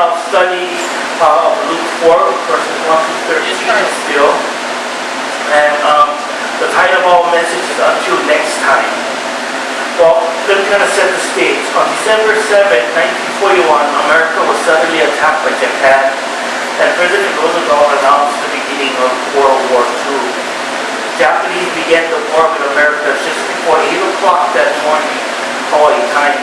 our study of Luke 4, verses 1 to 13 still. And the title of our message is Until Next Time. Well, let me kind of set the stage. On December 7, 1941, America was suddenly attacked by Japan, and President Roosevelt announced the beginning of World War II. Japanese began the war with America just before 8 o'clock that morning, Hawaii time.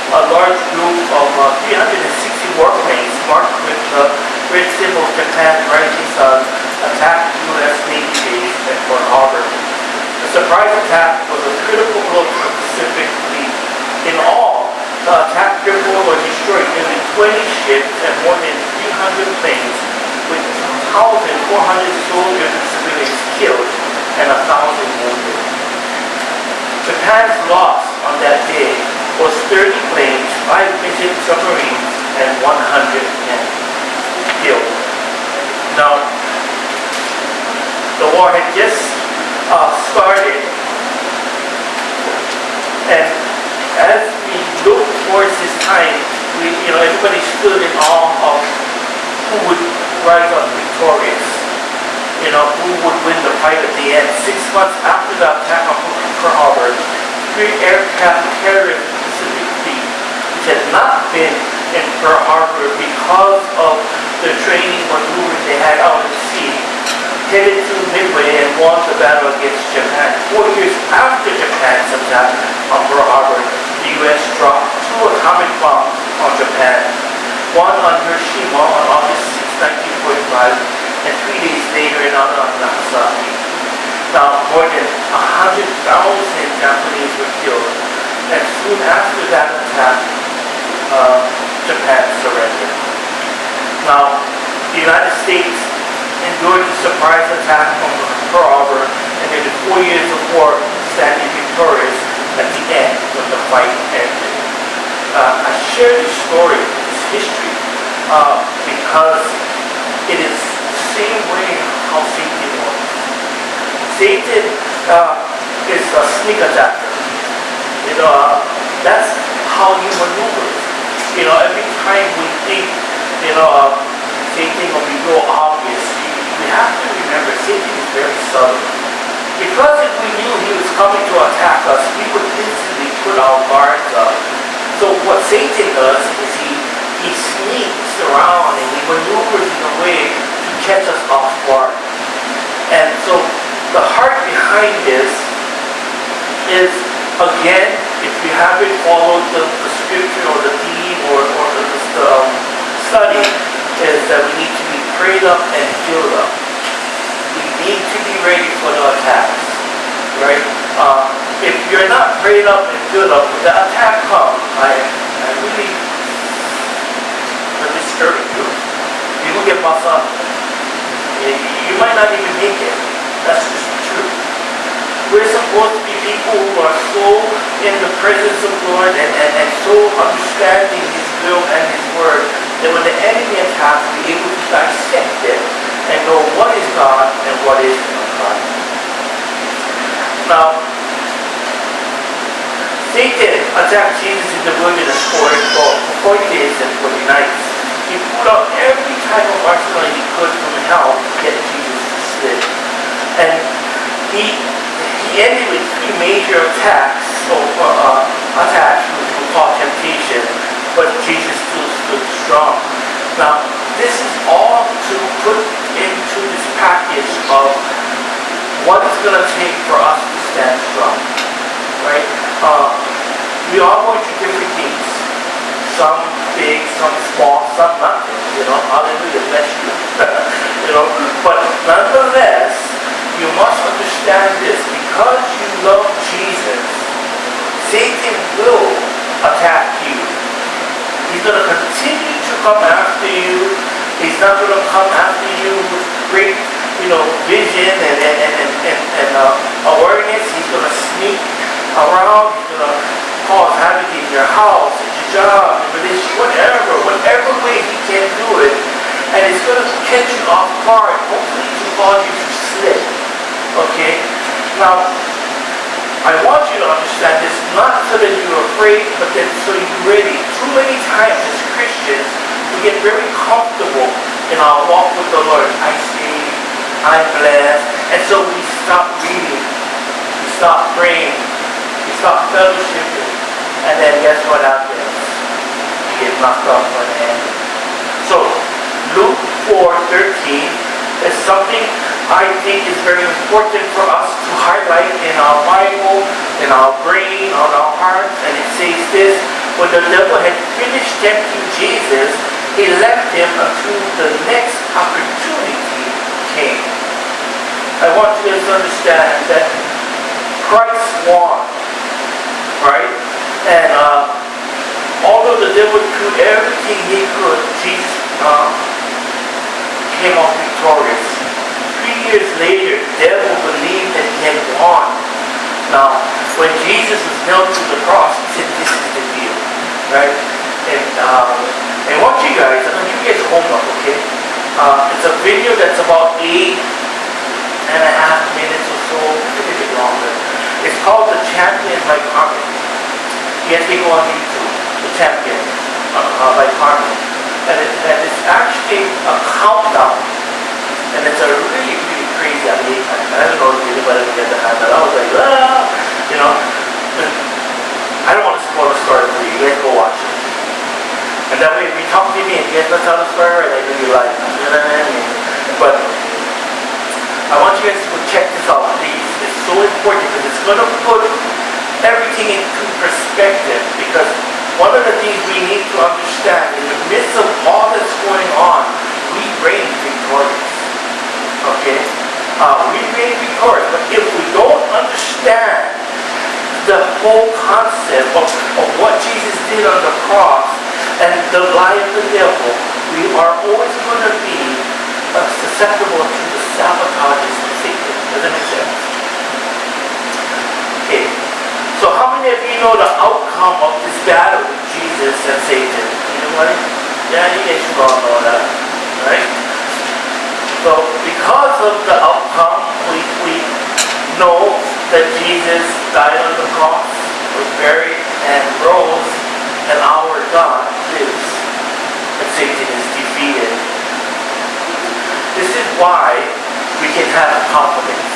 A large group of 360 warplanes marked with the red symbol of Japan's rising sun attacked U.S. Navy base at Pearl Harbor. The surprise attack was a critical blow to the Pacific Fleet. In all, the attack crippled or destroyed nearly 20 ships and more than 300 planes, with 2,400 soldiers and civilians killed and 1,000 wounded. Japan's loss on that day was 30 planes, 5 midget submarines, and 100 men killed. Now, the war had just started, and as we look towards this time, everybody stood in awe of who would rise up victorious, who would win the fight at the end. 6 months after the attack on Pearl Harbor, 3 aircraft carriers of the Pacific Fleet, which had not been in Pearl Harbor because of the training maneuvers they had out at sea, headed to Midway and won the battle against Japan. 4 years after Japan's attack on Pearl Harbor, the U.S. dropped 2 atomic bombs on Japan, one on Hiroshima on August 6, 1945, and 3 days later another on Nagasaki. Now, more than 100,000 Japanese were killed, and soon after that attack, Japan surrendered. Now, the United States endured the surprise attack on Pearl Harbor, and after 4 years of war, standing victorious at the end when the fight ended. I share this story, this history, because it is the same way how Satan works. Satan is a sneak attacker. That's how he maneuvers. Every time we think, Satan will be real obvious, we have to remember Satan is very subtle. Because if we knew he was coming to attack us, we would instantly put our guards up. So what Satan does is he sneaks around and he maneuvers in a way to catch us off guard. And so the heart behind this is, again, if you haven't followed the scripture or the theme or the study, is that we need to be prayed up and filled up. We need to be ready for the attacks, right? If you're not prayed up and filled up, when the attack comes, I really discourage you. You will get lost on. You might not even make it. That's just the truth. We're supposed to be people who are so in the presence of God and so understanding His will and His word that when the enemy attacks, we're able to dissect it and know what is God and what is not God. Now, Satan attacked Jesus in the wilderness for 40 days and 40 nights. He pulled out every type of arsenal he could from hell to get Jesus to slip. And he ended with 3 major attacks, which we call temptation, but Jesus still stood strong. Now, this is all to put into this package of what it's going to take for us to stand strong, right? We are going through different things. Some big, some small, some nothing. Hallelujah, bless you. But nonetheless, you must understand this. Because you love Jesus, Satan will attack you. He's going to continue to come after you. He's not going to come after you with great, vision and awareness. He's going to sneak around. He's going to cause havoc in your house, at your job, your relationship, whatever way he can do it. And it's going to catch you off guard, hopefully to cause you to slip. Okay? Now, I want you to understand this, not so that you're afraid, but that so you're ready. Too many times as Christians, we get very in our walk with the Lord, I say, I'm blessed. And so we stop reading, we stop praying, we stop fellowshipping, and then guess what happens? We get knocked off on the head. So Luke 4:13 is something I think is very important for us to highlight in our Bible, in our brain, on our hearts. And it says this: when the devil had finished tempting Jesus, he left him until the next opportunity came. I want you guys to understand that Christ won, right? And although the devil threw everything he could, Jesus came off victorious. 3 years later, the devil believed that he had won. Now, when Jesus was nailed to the cross, he said, "This is the deal," right? And want you guys, I'm going to give you guys homework, okay? It's a video that's about 8.5 minutes or so, maybe a bit longer. It's called The Champion by Carmen. You have to go on YouTube, The Champion by Carmen. And it's actually a countdown. And it's a really, really crazy. I don't know if anybody will get the hand that. I was like, you know. I don't want to spoil the story for you. You guys go watch it. And that way, if you talk to me and you guys don't tell the story, and I know you like, you know what I mean? But I want you guys to go check this out, please. It's so important because it's going to put everything into perspective. Because one of the things we need to understand, in the midst of all that's going on, we reign victorious. Okay? We reign victorious. But if we don't understand the whole concept of what Jesus did on the cross and the lie of the devil, we are always going to be susceptible to the sabotages of Satan. Does that make sense? Okay. So how many of you know the outcome of this battle with Jesus and Satan? Anybody? Yeah, you guys should all know that. Right? So because of the outcome, we know that Jesus died on the cross, was buried, and rose, and our God lives, and Satan is defeated. This is why we can have confidence.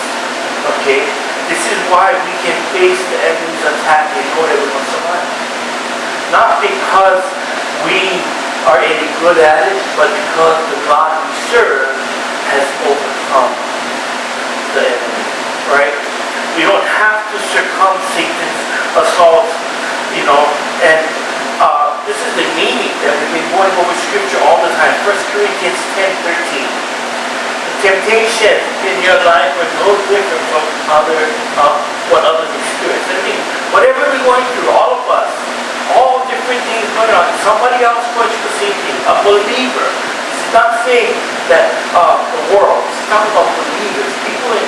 Okay? This is why we can face the enemy's attack and know that we're going to survive. Not because we are any good at it, but because the God we serve has overcome the enemy. Right? We don't have to succumb Satan's assault, you know, and this is the meaning that we've been going over scripture all the time. 1 Corinthians 10:13. Temptation in your life are no different from what others experience. I mean, whatever we're going through, all of us, all different things going on. Somebody else going through the same thing. A believer. This is not saying that the world. It's talking about believers. People in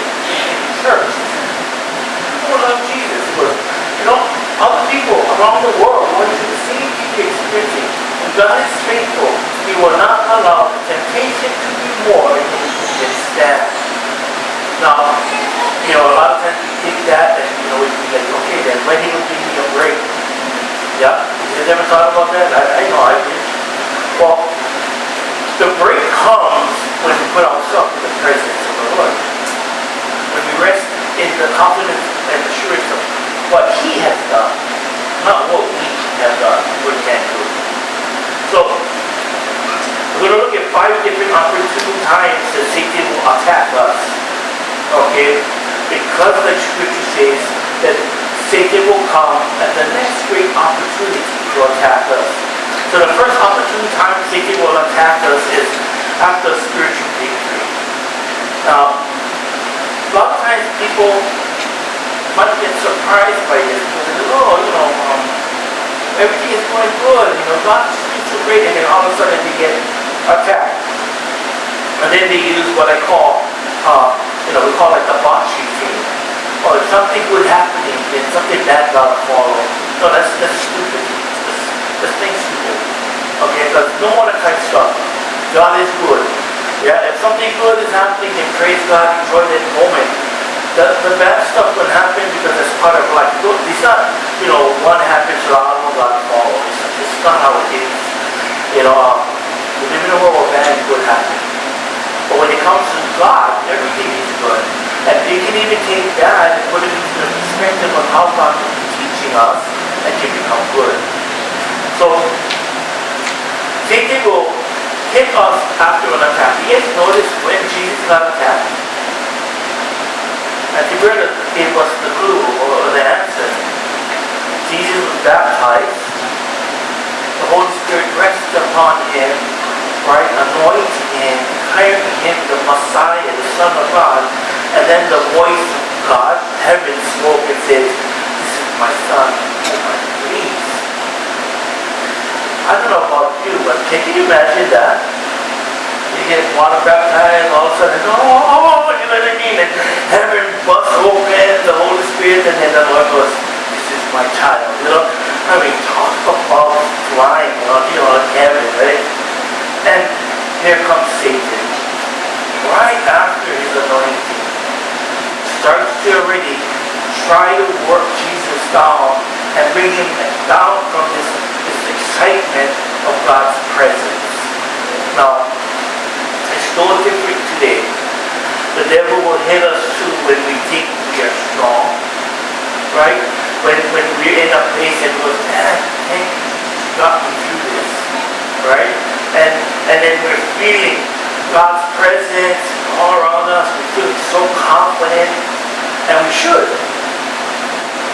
church. People who love Jesus. You know, other people around the world going through the same thing you're experiencing. When God is faithful, He will not allow the temptation to be more than we can stand. Now, you know, a lot of times we think that, and you know, we think, okay, then when He will give me a break? Yeah? You guys ever thought about that? I know I did. Well, the break comes when we put ourselves in the presence of the Lord. When we rest in the confidence and assurance of what He has done, not what we have done, what we can't do. So, we're going to look at 5 different opportune times that Satan will attack us. Okay? Because the scripture says that Satan will come at the next great opportunity to attack us. So the first opportune time Satan will attack us is after spiritual victory. Now, a lot of times people might get surprised by this because they go, oh, you know, everything is going good, you know, God's so great, and then all of a sudden they get attacked. And then they use what I call, we call it the botchy thing. Or if something good happening, then something bad gotta follow. No, that's stupid. That's being stupid. Okay, because no one type stuff. God is good. Yeah, if something good is happening, then praise God, enjoy that moment. The bad stuff will happen because it's part of life. It's not, one happens to all of God follow. It's not how it is. We live in a world of bad good happen. But when it comes to God, everything is good. And you can even take that and put it into the perspective of how God is teaching us and can become good. So, Satan will hit us after an attack. You guys notice when Jesus got attacked? And the brother gave us the clue or the answer. Jesus was baptized. The Holy Spirit rested upon him, right? Anointing him, declaring him the Messiah, the Son of God. And then the voice of God, heaven spoke and said, "This is my Son, whom I please." I don't know about you, but can you imagine that? You get water baptized, all of a sudden, oh, you know what I mean? And heaven busts open, the Holy Spirit, and then the Lord goes, "This is my child." You know, I mean, talk about flying, you know, in heaven, right? And here comes Satan, right after his anointing, starts to already try to work Jesus down and bring him down from this excitement of God's presence. Now, it's no different today. The devil will hit us too when we think we are strong, right? When we're in a place and goes, "Man, thank you, you got me through this," right? And then we're feeling God's presence all around us. We're feeling so confident, and we should.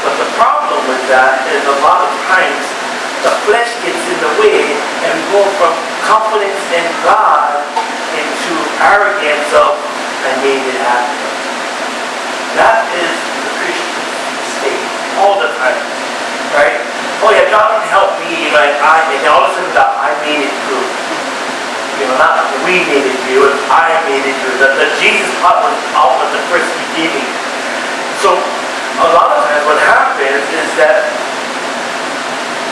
But the problem with that is a lot of times the flesh gets in the way, and we go from confidence in God into arrogance of, "I made it happen." That is the Christian mistake all the time, right? Oh yeah, God help me, like and all of a sudden I made it through. You know, not we made it through, it was I made it through. The Jesus part was out at the first beginning. So a lot of times what happens is that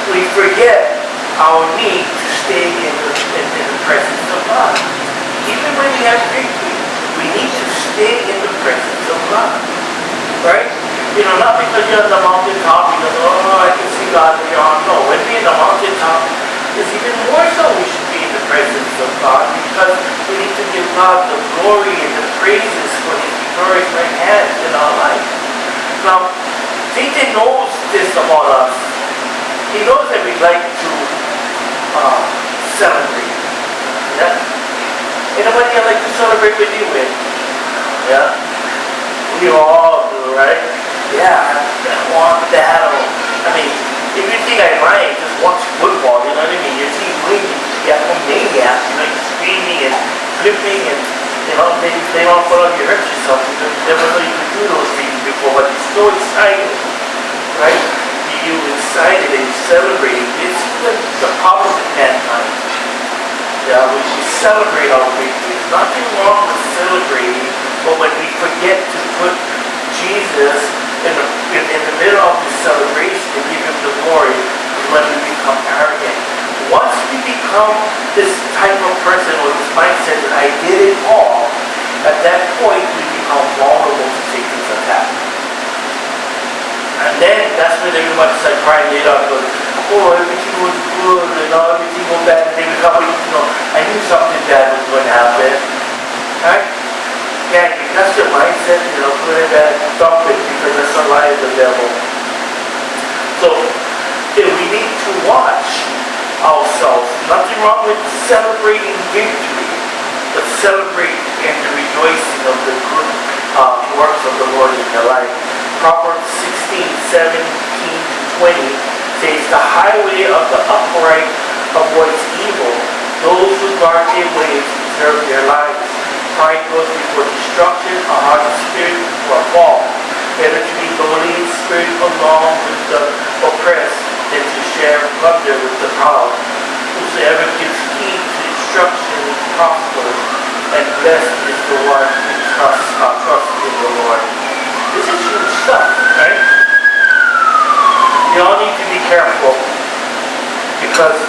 we forget our need to stay in the presence of God. Even when we have victory, we need to stay in the presence of God. Right? You know, not because you're on the mountaintop, because, oh, I can see God beyond. No, when we're in the mountaintop, it's even more so we should be in the presence of God, because we need to give God the glory and the praises for his victorious right hands in our life. Now, Satan knows this about us. He knows that we like to celebrate. Yeah? Anybody I like to celebrate with you with? Yeah? We all do, right? Yeah, I want that. I mean, if you think I mind, just watch football, you know what I mean? You see winning, you have a maniac, you know, you're screaming and flipping and, you know, they don't put on you hurt yourself. You never know you could do those things before, but you're so excited, right? You're excited and you're celebrating. It's the problem with mankind. Yeah, we celebrate our victories. Nothing wrong with celebrating, but when we forget to put Jesus in the middle of the celebration and give him the glory, is when we become arrogant. Once we become this type of person or this mindset that I did it all, at that point we become vulnerable to Satan's attack. And then that's when everybody starts crying it up, goes, "Oh, everything was good, and now everything was bad." And they become, you know, I knew something bad was going to happen. Right? Yeah, that's your mindset, you know, good and bad, dump it, because that's the lie of the devil. So, we need to watch ourselves. Nothing wrong with celebrating victory, but celebrate in the rejoicing of the good works of the Lord in your life. Proverbs 16:17-20 says, "The highway of the upright avoids evil. Those who guard their ways preserve their lives. Pride goes before destruction, a haughty spirit before a fall. Better to be lowly in spirit along with the oppressed than to share plunder with the proud. Whosoever gives heed to instruction prospers, and blessed is the one who trusts in the Lord." This is huge stuff, right? You all need to be careful, because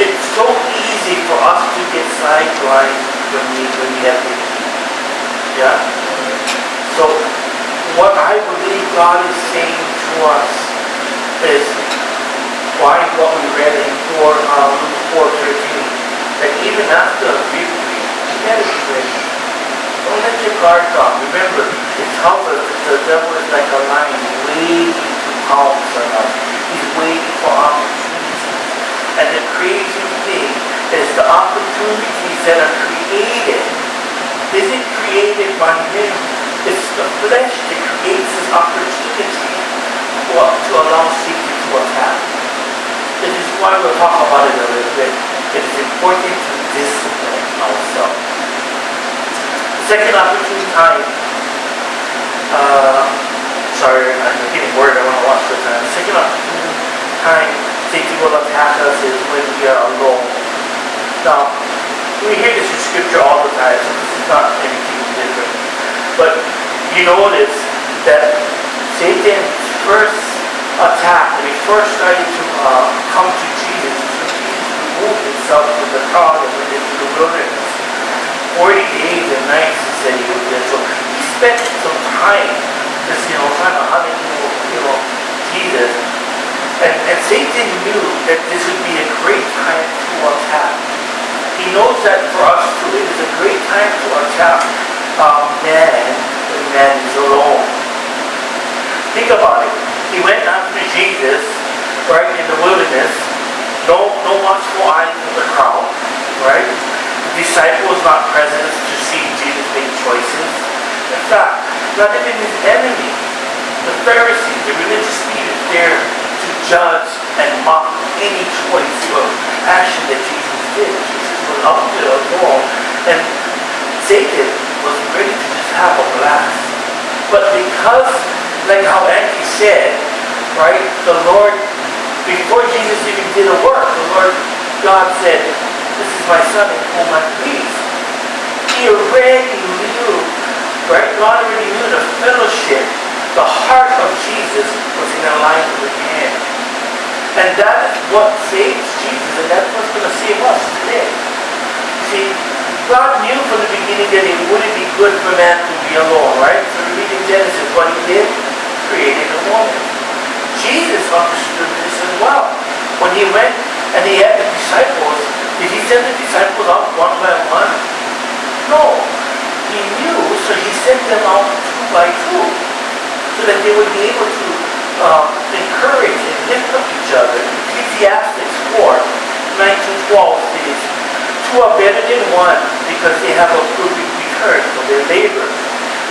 it's so easy for us to get sidelined when we have victory. Yeah? So, what I believe God is saying to us is, why what we read in 4 Luke 4:13, that even after a victory, you gotta be ready. Don't let your guard down. Remember, it tells us that the devil is like a lion waiting to pounce on us. He's waiting for opportunities. And the crazy thing is the opportunities that are created isn't created by him. It's the flesh that creates this opportunity to allow Satan to attack. This is why we'll talk about it a little bit. It is important to discipline ourselves. Second opportune time. I'm getting worried. I want to watch the time. Second opportune time Satan will attack us is when we are alone. Now, we hear this in scripture all the time, so this is not anything different. But you notice that Satan's first attack, when he first started to come to Jesus, so Jesus removed himself from the crowd and went into the wilderness. 40 days and nights, he said he was there. So he spent some time just, trying to hunt Jesus. And Satan knew that this would be a great time to attack. He knows that for us too, it is a great time to attack man when man is alone. Think about it. He went after Jesus, right, in the wilderness. No watchful eyes in the crowd, right? Disciples not present to see Jesus make choices. In fact, not even his enemy, the Pharisees, the religious leaders there to judge and mock any choice or action that Jesus did. Jesus was up to the wall, and Satan was ready to just have a blast. But because, like how Andy said, right, the Lord, before Jesus even did a work, the Lord God said, "This is my son in whom I'm pleased." He already knew, right? God already knew the fellowship, the heart of Jesus was in alignment with him. And that is what saves Jesus, and that's what's going to save us today. See, God knew from the beginning that it wouldn't be good for man to be alone, right? So we read in Genesis what he did, created a woman. Jesus understood this as well. When he went and he had the disciples, did he send the disciples out one by one? No. He knew, so he sent them out two by two, so that they would be able to encourage and lift up each other. Ecclesiastes 4:9-12 says, "Two are better than one, because they have a good return for their labor.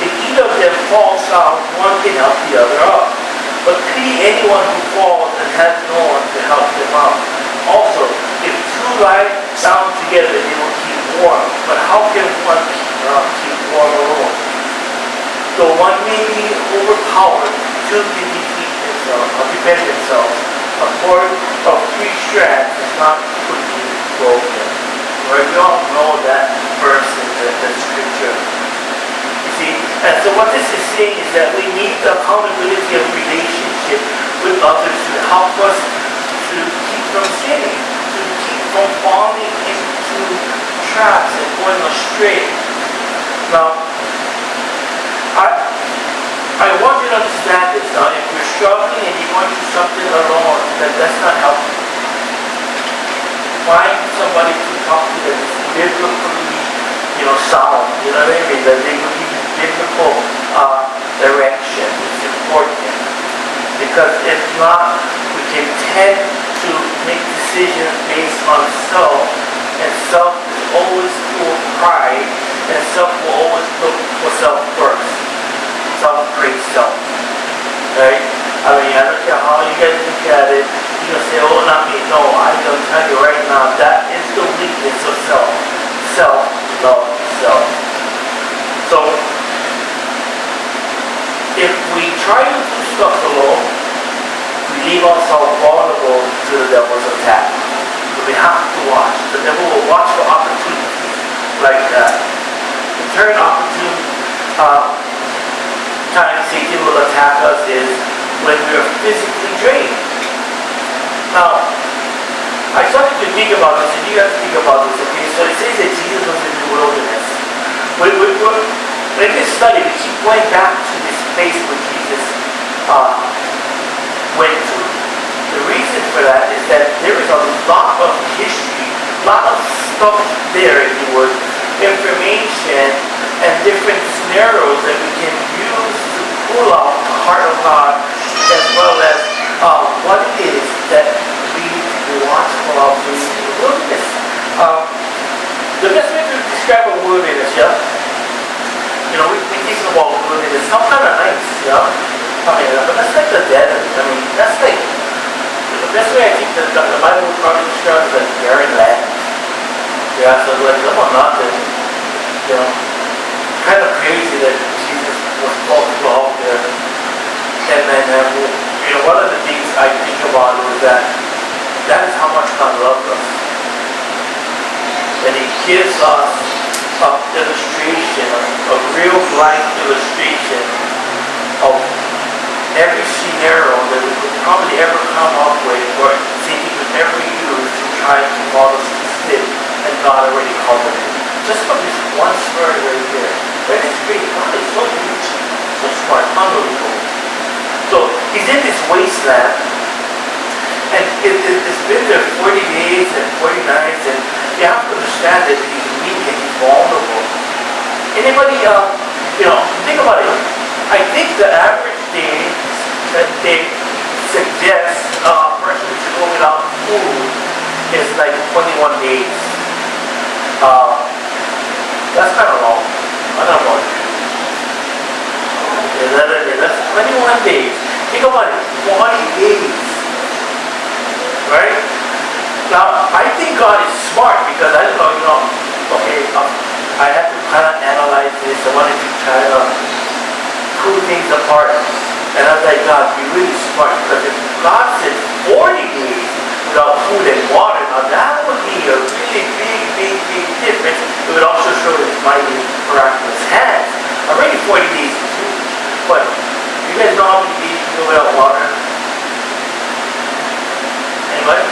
If either of them falls down, one can help the other up. But pity anyone who falls and has no one to help them up. Also, if two lie down together, they will keep warm. But how can one keep warm alone? Though one may be overpowered, two can defend themselves. A cord of 3 strands is not quickly broken." Right? We all know that verse in the scripture. You see, and so what this is saying is that we need the accountability of relationship with others to help us to keep from sinning, to keep from falling into traps and going astray. Now, I want you to understand this. Now, if you're struggling and you're going through something alone, that's not helping. Find somebody to talk to that is biblically, sound. You know what I mean? That they will give you biblical direction. It's important. Because if not, we can tend to make decisions based on self, and self is always full of pride, and self will always look for self first. Self-praise self. Right? I mean, I don't care how you guys look at it. You're going to say, "Oh, not me." No, I'm going to tell you right now, that is the weakness of self. Self-love self. So, if we try to do stuff alone, we leave ourselves vulnerable to the devil's attack. So we have to watch. The devil will watch for opportunities like that. The third opportunity time Satan will attack us is when we are physically drained. Now, I started to think about this, and you guys think about this, okay? So it says that Jesus was in the wilderness. In this study, we keep going back to this place where Jesus went to. The reason for that is that there is a lot of history stuff there, if you would, information and different scenarios that we can use to pull out the heart of God, as well as what it is that we want to pull out in the wilderness. The best way to describe a wilderness, yeah? You know, we think about wilderness, some kind of nice, yeah? I mean, but that's like the desert. I mean, that's like, the best way I think that the Bible would probably describe is like barren land. Yeah, so like, come on, nothing. You know, kind of crazy that Jesus was called to go out there. And then, you know, one of the things I think about is that is how much God loves us. And He gives us an illustration, a real life illustration of every scenario that we could probably ever come up with, or Satan could ever use to try to call us to sin, and God already covered it. Just from this one story right there. That is great. God is so huge, so smart, unbelievable. So He's in this wasteland, and it's been there 40 days and 40 nights, and you have to understand that He's weak and He's vulnerable. Anybody, you know, think about it. I think the average day that they suggest a person to go without food is like 21 days. That's kind of long. I don't know. That's 21 days. Think about it. 20 days. Right? Now, I think God is smart because I don't know, you know, okay, I have to kind of analyze this. I wanted to try to pull things apart. And I was like, God, you're really smart because if God said 40 days without food and water, now that would be a really big difference. It would also show His mighty, miraculous hands. Already 40 days is huge. But you guys know how many days you go without water? Anybody?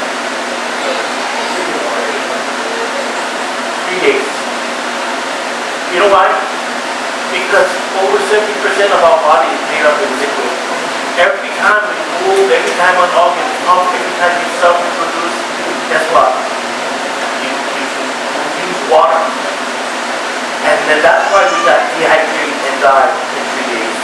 3 days. You know why? Because over 70% of our body is made up in liquid. Every time we move, every time an organ pump, every time you self-produce, guess what? You use water. And then that's why we got dehydrated and died in 3 days.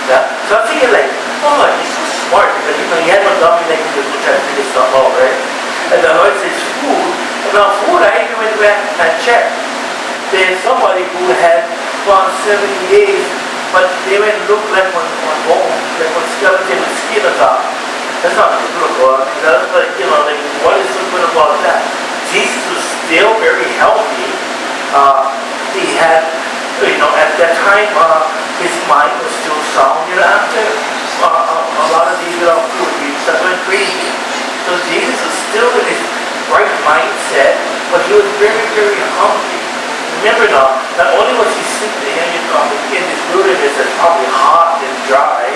Yeah? So I'm thinking like, oh, he's so smart because you know he had no dummy like to try to figure stuff out, right? And the Lord says food. And now food, I even went back and checked. There's somebody who had gone 70 days, but they went look like one bone, like one skeleton with skin on top. That's not good about it. That's like, you know, like, what is so good about that? Jesus was still very healthy. He had, you know, at that time, his mind was still sound. You know, after a lot of these without food, he started going crazy. So Jesus was still in his right mindset, but he was very, very hungry. Remember now, not only was he sleeping in this wilderness that's probably hot and dry,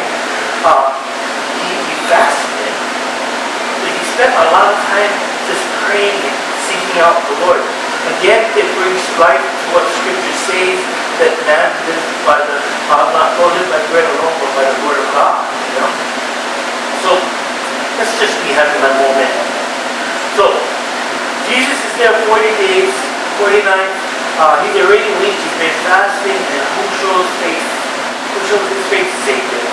he fasted. So he spent a lot of time just praying and seeking out the Lord. Again, it brings life to what Scripture says, that man lives by the, not live by bread alone, but by the Word of God. You know? So, that's just me having my moment. So, Jesus is there 40 days, 40 nights. He's already weak, he's been fasting, and who shows faith? Who shows his faith? Satan.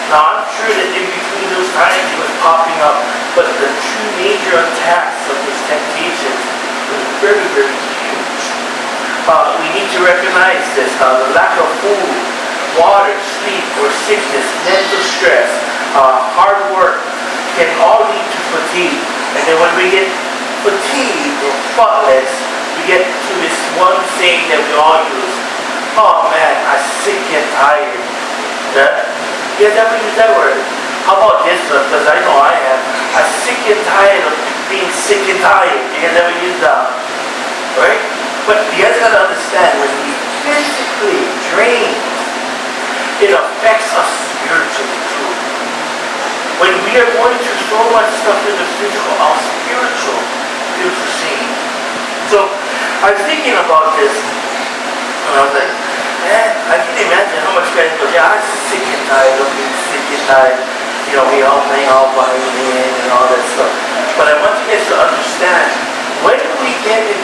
Now I'm sure that in between those times he was popping up, but the two major attacks of his temptations were very, very huge. We need to recognize this, the lack of food, water, sleep, or sickness, mental stress, hard work can all lead to fatigue. And then when we get fatigued or thoughtless, we get to this one saying that we all use. Oh man, I'm sick and tired. Yeah? You guys ever use that word? How about this one? Because I know I have. I'm sick and tired of being sick and tired. You guys ever use that? Right? But you guys gotta understand, when we physically drain, it affects us spiritually too. When we are going through so much stuff in the physical, our spiritual feels the same. So I was thinking about this, and I was like, man, I can imagine how much guys go, yeah, I'm sick and tired of being sick and tired. You know, we all playing all violin and all that stuff. But I want you guys to understand, when we get in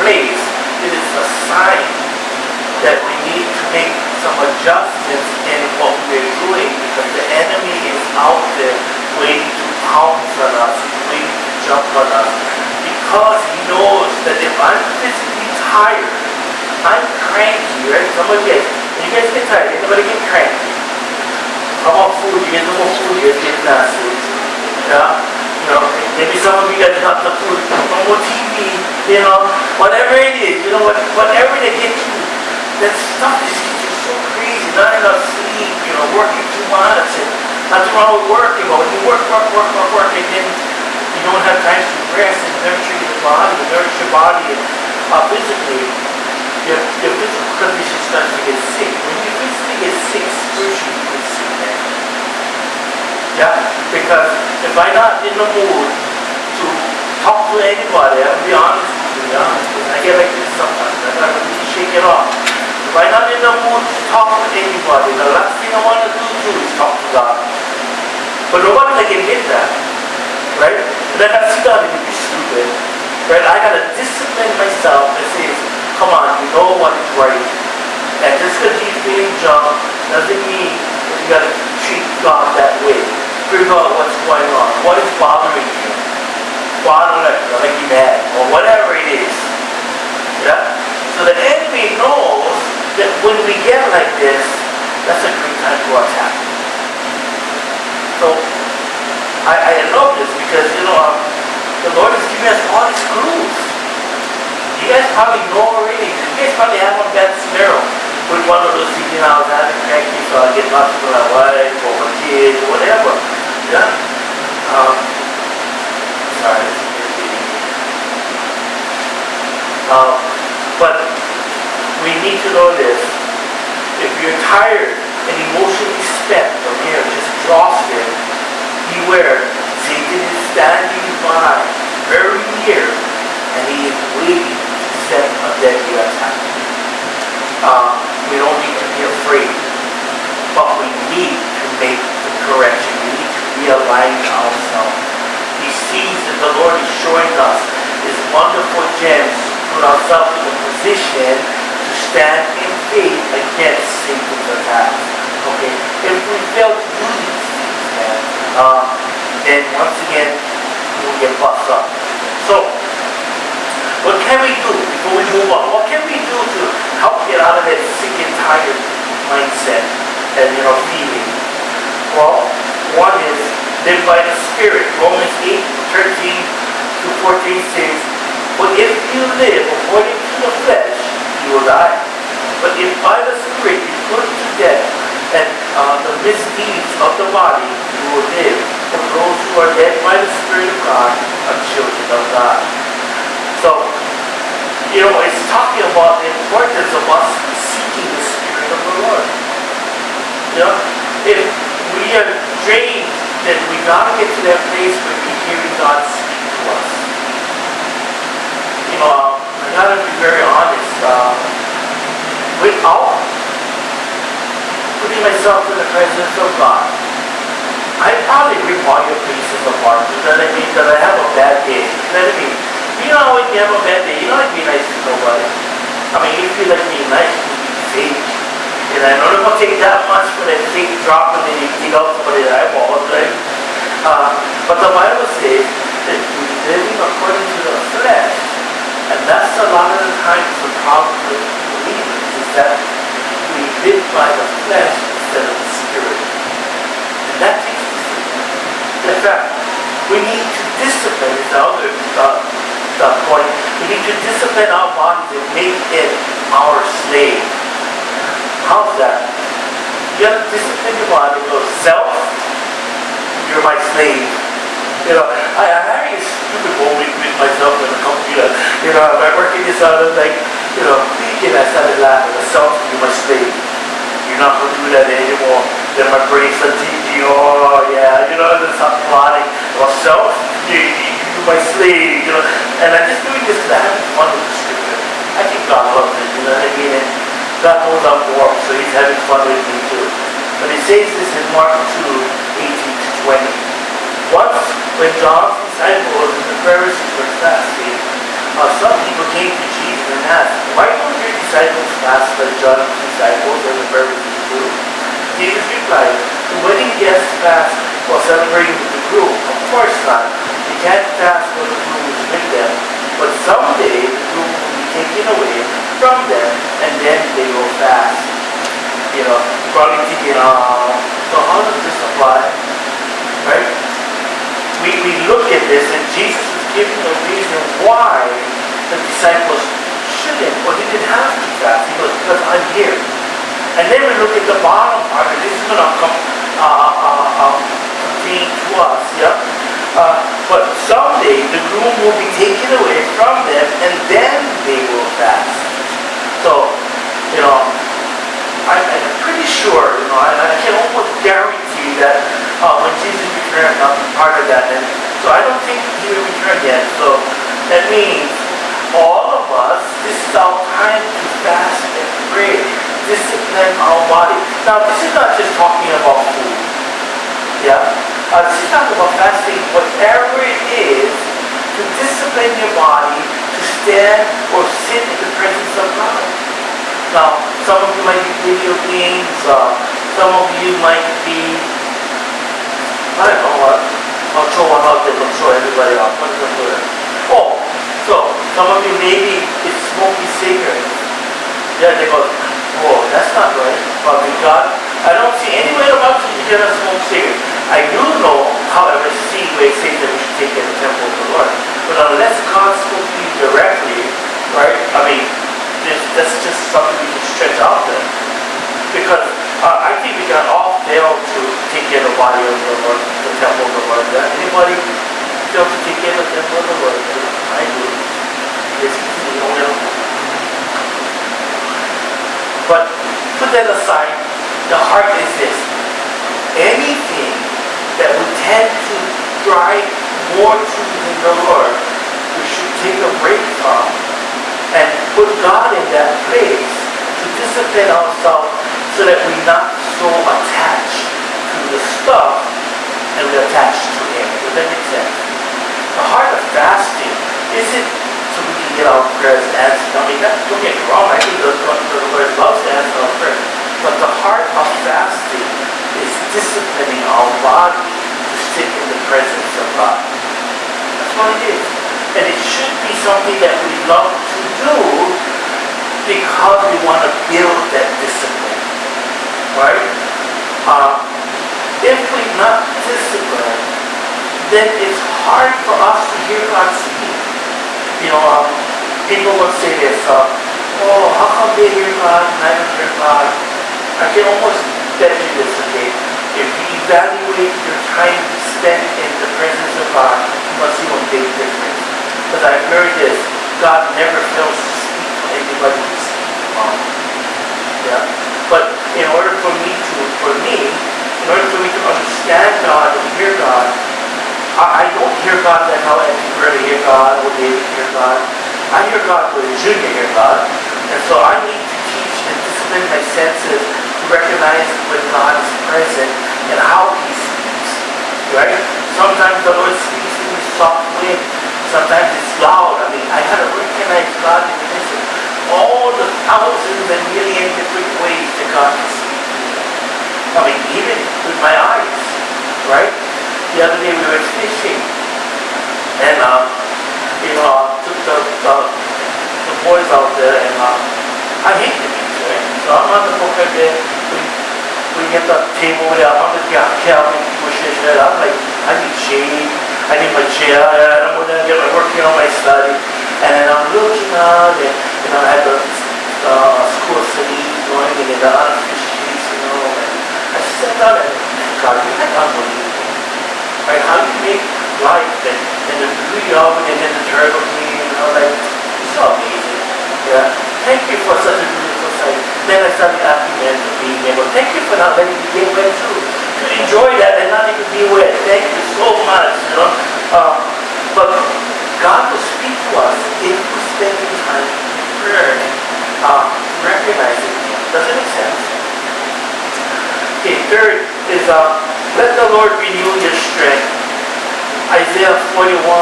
place, it is a sign that we need to make some adjustments in what we're doing, because the enemy is out there waiting to pounce on us, waiting to jump on us, because he knows that if I'm physically tired, I'm cranky, right? Some of you guys, when you guys get tired, anybody get cranky? How about food? You guys know what food you guys get nasty? Yeah? You know, maybe some of you guys got the food, no more TV, you know, whatever it is, you know, whatever they get you, that stuff just gets you so crazy, not enough sleep, you know, working too much, and nothing wrong with working, but when you work, and then you don't have time to rest and nourish your body, and physically, your physical condition starts to get sick. When you physically get sick, spiritually you get sick, man. Yeah? Because if I'm not in the mood to talk to anybody, I'll be honest with you, I get like this sometimes. I gotta really shake it off. If I'm not in the mood to talk to anybody, the last thing I want to do is talk to God. But nobody can get that. Right? And then I sit down and be stupid. Right? I gotta discipline myself and say, come on, you know what is right. And just because you're feeling junk doesn't mean that you gotta treat God that way. Figure out what's going on. What is bothering you? Bothering you, like you mad, or whatever it is. Yeah? So the enemy knows that when we get like this, that's a great time to attack. So I love this because, you know, the Lord is giving us all these clues. You guys probably know already. You guys probably have one bad scenario with one of those things, you know, I was having cranky, so I get lost with my wife or my kids or whatever. Yeah? Sorry. But we need to know this. If you're tired and emotionally spent, or just exhausted, beware. Satan is standing by, very near, and he is waiting to set a deadly attack. We don't need to be afraid, but we need to make the correction. We need to realign ourselves. He sees that the Lord is showing us his wonderful gems to put ourselves in a position to stand in faith against Satan's attacks. Okay? If we fail to do these things, then once again, we'll get buffed up. So, what can we do before we move on? What can we do to help get out of that sick and tired mindset and, feeling? Well, one is live by the Spirit. Romans 8:13-14 says, "But if you live according to the flesh, you will die. But if by the Spirit you put to death and the misdeeds of the body, you will live. For those who are led by the Spirit of God are children of God." So, it's talking about the importance of us seeking the Spirit of the Lord. If we are drained, then we gotta get to that place where we're hearing God speak to us. I gotta be very honest. Without putting myself in the presence of God, I probably rip all your pieces apart. You know what I mean? Because I have a bad day. You know what I mean? You know when you have a bad day, you don't like being nice to nobody. I mean, you feel like being nice to be fake. And I know it won't take that much for that fake drop and then you dig out somebody's eyeballs, right? But the Bible says that we're living according to the flesh. And that's a lot of the times the problem with believers is that we live by the flesh instead of the Spirit. And that takes discipline. In fact, we need to discipline, is the other point. We need to discipline our bodies and make it our slave. How's that? You have to discipline your body. Go, self, you're my slave. I having a stupid moment with myself in the computer. I'm working this out, I'm like, thinking, I started laughing. Self, you're my slave. You're not going to do that anymore. Then my brain started thinking, oh yeah, there's something plotting. Well, self, you're my slave, And I'm just doing this because I have fun with the scripture. I think God loves it, you know what I mean? And God knows I'm warped, so he's having fun with me too. But it says this in Mark 2:18-20. Once, when John's disciples and the Pharisees were fasting, a some people came to Jesus and asked, why don't your disciples fast like John's disciples and the Pharisees do? Jesus replied, the wedding guests fast while celebrating with the groom. Of course not. They can't fast while the groom is with them. But someday the groom will be taken away from them and then they will fast. Probably thinking, so how does this apply? Right? We look at this and Jesus is giving a reason why the disciples shouldn't or didn't have to fast. He goes, because I'm here. And then we look at the bottom part, and this is going to pertain to us, yeah? But someday the groom will be taken away from them, and then they will fast. So, I'm pretty sure, and I can almost guarantee that when Jesus returns, I'll be part of that. And so I don't think he will return yet. So that means all of us, this is our time to fast and pray. Discipline our body. Now, this is not just talking about food. Yeah? This is talking about fasting, whatever it is, to discipline your body to stand or sit in the presence of God. Now, some of you might be video games, some of you might be, I don't know what, I'll throw one out there, don't throw everybody out. Oh, so some of you maybe is smoking cigarettes. Yeah, they go, oh, that's not right. Probably God. I don't see anywhere about you to get a smoke cigarette. I do know, however, see where it says that we should take in the temple of the Lord. But unless God spoke to you directly, right? I mean, that's just something we can stretch out there. Because I think we can all fail to take care of the body of the Lord, the temple of the Lord. Anybody fail to take care of the temple of the Lord? I do. Yes, you know. But put that aside, the heart is this. Anything that would tend to drive more to the Lord, we should take a break from and put God in that place to discipline ourselves so that we're not so attached to the stuff and we're attached to Him. Does that make sense? The heart of fasting isn't so we can get our prayers answered. I mean, don't get me wrong, I think the Lord loves to answer our prayers. But the heart of fasting is disciplining our body to sit in the presence of God. That's what it is. And it should be something that we love to do because we want to build that discipline. Right? If we're not disciplined, then it's hard for us to hear God speak. People will say this, oh, how come they hear God and I don't hear God? I can almost bet you this, okay? If you evaluate your time spent in the presence of God, you must see one big difference. Because I've heard this, God never fails to speak to anybody who speaks from. Yeah? But in order for me to understand God and hear God, I don't hear God like how Andy Burley hear God or David hear God. I hear God the way Junior hear God. And so I need to teach and discipline my senses to recognize when God is present and how He speaks. Right? Sometimes the Lord speaks in a soft way. Sometimes it's loud. I mean, I gotta recognize God in the midst of all the thousands and million different ways that God can speak to me. I mean, even with my eyes, right? The other day we were fishing, and took the boys out there, and I hate the beach, right? So I'm on the boat right there. We get the table there. I'm on the cabin bushes there. I'm like, I need shade. I need my chair. I'm going to get my working on my study, and then I'm looking out, and I had the school study going, and the other fish cheese, and I sat down and God, you're like unbelievable. Right? How you make life and the blue oven and then the turtle king, it's so amazing. Yeah. Thank you for such a beautiful sight. Then I started asking men for being able. Thank you for not letting me get wet too. To enjoy that and not even be wet. Thank you so much. But God will speak to us if we spend time in prayer and recognizing Him. Does it make sense? Okay, third is let the Lord renew your strength. Isaiah 40:31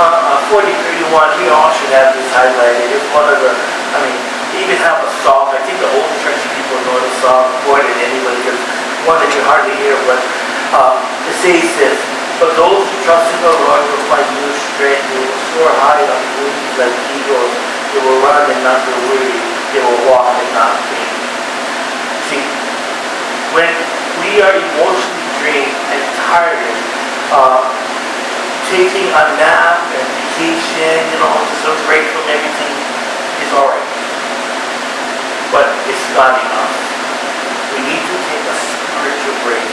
one, we all should have this highlighted. It's one of the, I mean, they even have a song. I think the old church people know the song more than anybody because one that you hardly hear, but it says this, but those who trust in the Lord will find new strength. They will soar high on wings like eagles. They will run and not be weary. They will walk and not faint. See, when we are emotionally drained and tired, taking a nap and vacation, just a break from everything is alright. But it's not enough. We need to take a spiritual break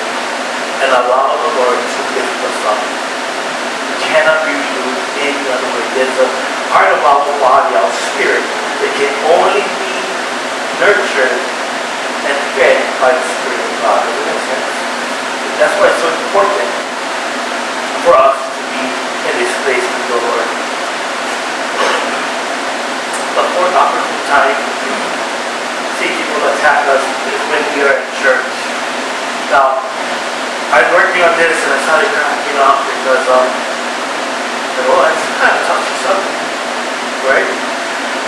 and allow the Lord to lift us up. We cannot be renewed any other way. There's a part of our body, our spirit, that can only be nurtured and fed by the Spirit of God. Does that make sense? That's why it's so important for us to be in this place with the Lord. The fourth opportune time Satan will attack us is when we are in church. Now, I'm working on this and I started cracking up because it's kind of touchy subject, right?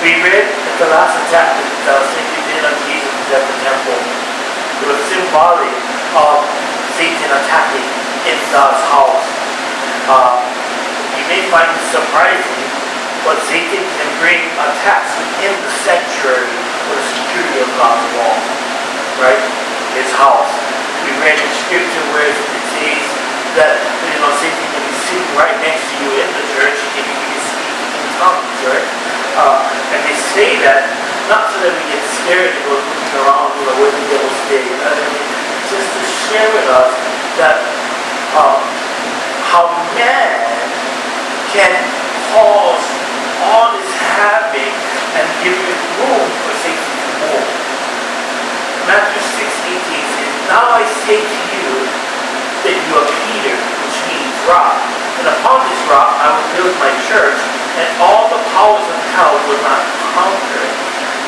We read the last attack that Satan did on Jesus at the temple. It was symbolic of Satan attacking in God's house. You may find it surprising, but Satan can bring attacks within the sanctuary or the security of God's wall, right? His house. We read in scripture where it says that Satan can be sitting right next to you in the church and you can speak in tongues, right? And they say that not so that we get scared and go looking around, where the devil stays. Just to share with us that how man can cause all this havoc and give it room for Satan to move. Matthew 6:18 says, now I say to you that you are Peter, which means rock. And upon this rock I will build my church, and all the powers of hell will not conquer it.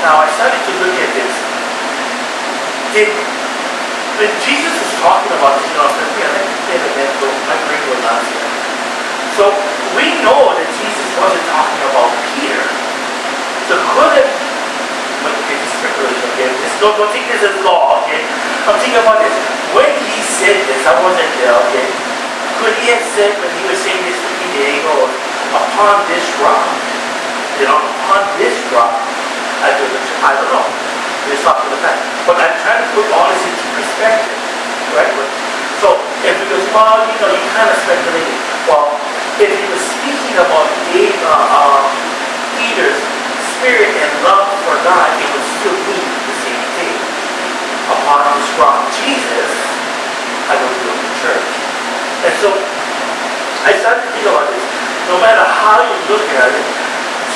Now I started to look at this. When Jesus was talking about this, my brain will not see that. So we know that Jesus wasn't talking about Peter. So could it, okay, this is speculation, okay? Don't take this as law, okay? I'm thinking about this. When he said this, I wasn't there, okay? Could he have said, when he was saying this to Peter, he goes, upon this rock, upon this rock, I don't know. It's not for the fact. But I'm trying to put all this into perspective, right? So if it was, you kind of speculated. Well, if he was speaking about Peter's spirit and love for God, it would still mean the same thing. Upon this rock, Jesus, I will build the church. And so I started to think about this. No matter how you look at it,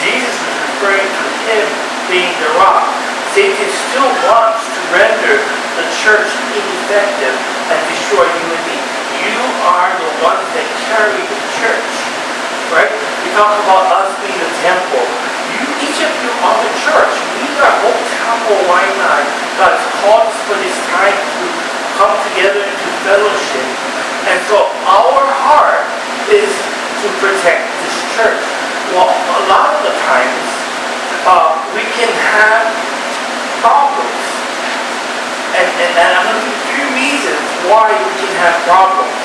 Jesus is referring to him being the rock. Satan still wants to render the church ineffective and destroy you and me. You are the ones that carry the church, right? We talk about us being the temple. Each of you are the church. We are both temple, Waianae. God has called us for this time to come together into fellowship. And so our heart is to protect this church. Well, a lot of the times, we can have problems. And I'm going to give you 3 reasons why we can have problems.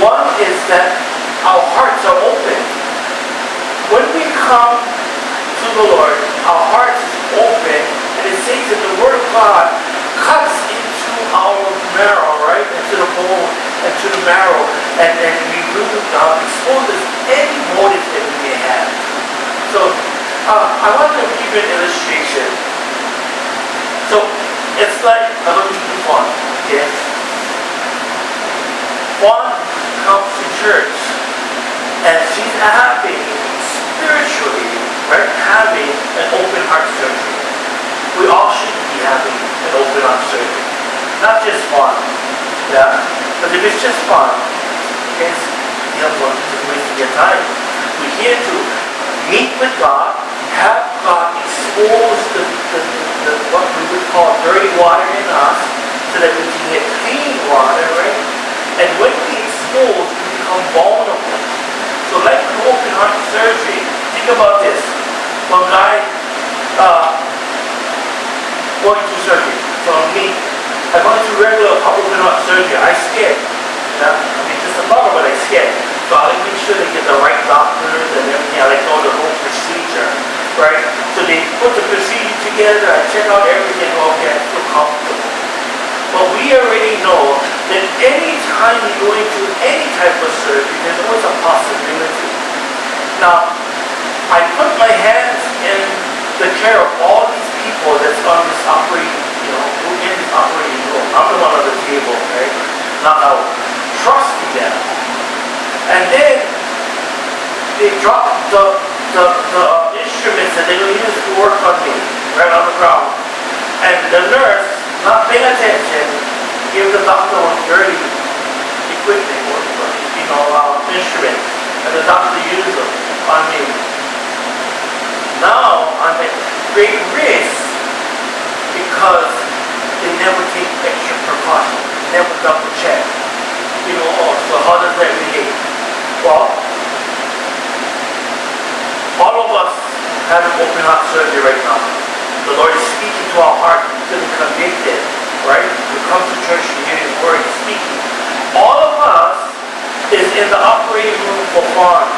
One is that our hearts are open. When we come to the Lord, our hearts is open, and it says that the Word of God cuts into our marrow, right? Into the bone, and to the marrow, and exposes any motive that we may have. So, I want to give you an illustration. So, it's like a little fun, okay? One comes to church, and she's having, spiritually, right, having an open heart surgery. We all should be having an open heart surgery. Not just fun, yeah? Because if it's just fun, it's, wasting your time. We're here to meet with God, have God expose the what we would call dirty water in us, so that we can get clean water, right? And when we expose, we become vulnerable. So like with open heart surgery, think think about this. One guy going through surgery. So me, I went through regular open heart surgery. I scared. Yeah? I mean, just a thought about it, I scared. So I like make sure they get the right doctors and everything. I like know the whole procedure, right? So they put the procedure together. I check out everything. Okay, I feel comfortable. But we already know that any time you go into any type of surgery, there's always a possibility. Now, I put my hands in the care of all these people that's on this operating, who in this operating room. I'm the one on the table, right? Now, trusting them. And then they drop the instruments that they're going to use to work on me, right on the ground. And the nurse, not paying attention, gave the doctor one dirty equipment or instrument, and the doctor used them on me. Now I'm at great risk because they never take extra precaution, never double check. So how does that relate? Well, all of us have an open heart surgery right now. The Lord is speaking to our heart. He's been convicted, right? We come to church to hear His word. He's speaking. All of us is in the operating room for Juan.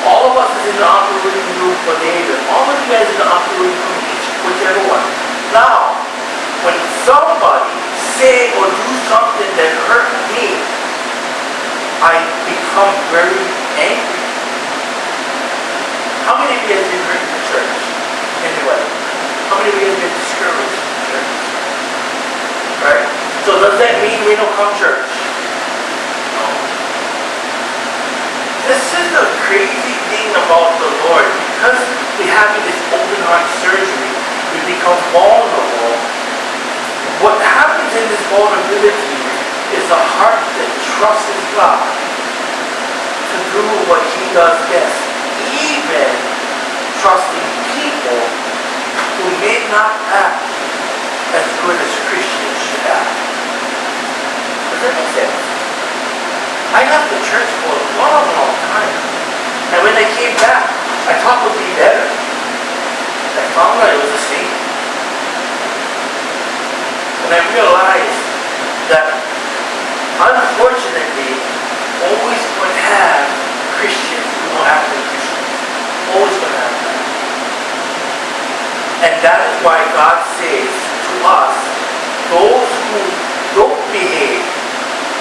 All of us is in the operating room for David. All of you guys in the operating room, whichever one. Now, when somebody say or do something that hurt me, I become very angry. How many of you guys been hurt in the church? Anyway. How many of you have been discouraged in church? Right? So does that mean we don't come to church? No. This is the crazy thing about the Lord. Because we have this open heart surgery, we become vulnerable. What happens in this vulnerability is a heart that trusts God to do what He does best. Even trusting people who may not act as good as Christians should act. Does that make sense? I left the church for a long, long time. And when I came back, I thought it would be better. I found out it was the same. And I realized that, unfortunately, always going to have Christians who don't act like Christians. Always going to have that. And that is why God says to us, those who don't behave,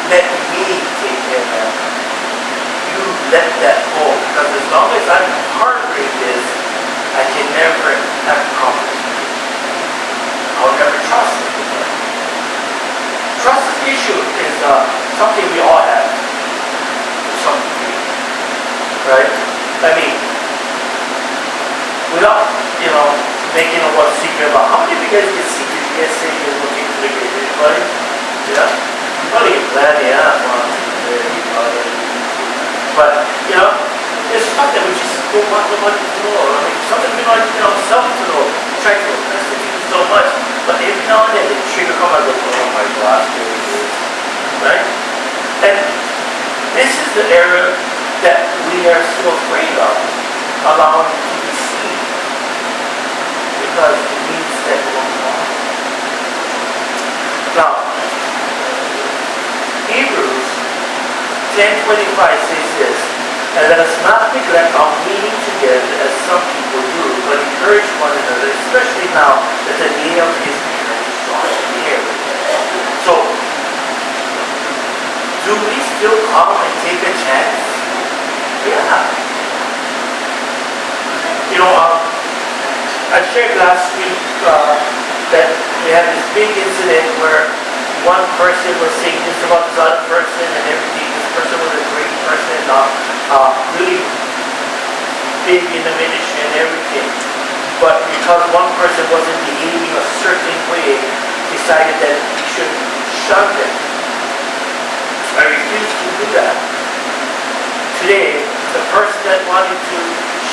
let me take care of them. You let that go. Because as long as I'm harboring this, I can never have confidence. I'll never trust anyone. Trust issue is something we all have to some degree. Right? I mean, without, making a what secret about. How many of you guys get secret? You guys say you're looking for the grave? Anybody? Yeah? You probably get glad, yeah. But, there's stuff that we just don't want nobody to know. I mean, something we don't even ourselves to know. We try to investigate so much. But every now and then, the trigger come out and go, oh my gosh, there it is. Right? And this is the area that we are so afraid of, allowing it to be seen. Because it means that we're wrong. Now, Hebrews 10:25 says this, and let us not neglect our meeting together as some people do, but encourage one another, especially now that the day of His return is drawing near. So, do we still come and take a chance? Yeah. I shared last week that we had this big incident where one person was saying this about this other person and everything. This person was a great person, really big in the ministry and everything. But because one person wasn't behaving a certain way, decided that he should shun them. I refused to do that. Today, the person that wanted to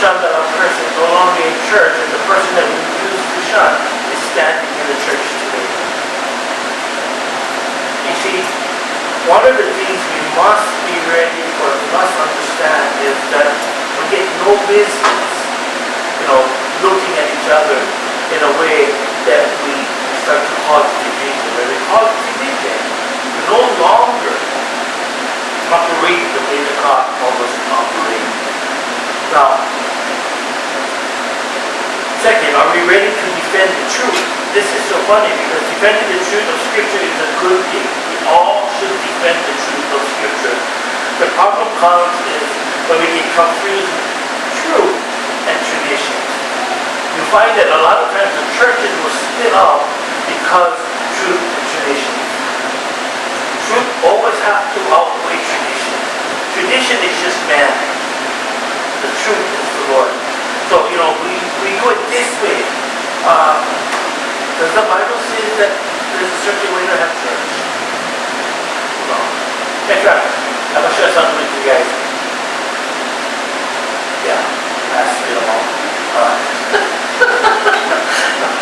shun the other person is no longer in church, and the person that we refused to shun is standing in the church today. You see, one of the things we must be ready for, we must understand is that we get no business Second, are we ready to defend the truth? This is so funny because defending the truth of Scripture is a good thing. We all should defend the truth of Scripture. The problem comes is when we get confused with truth and tradition. You find that a lot of times the churches will split up because truth and tradition. Truth always has to outweigh tradition. Tradition is just man. The truth is the Lord. So, we do it this way. Does the Bible say that there's a certain way to have church? No. In fact, I'm going to share something with you guys. Yeah, that's it all.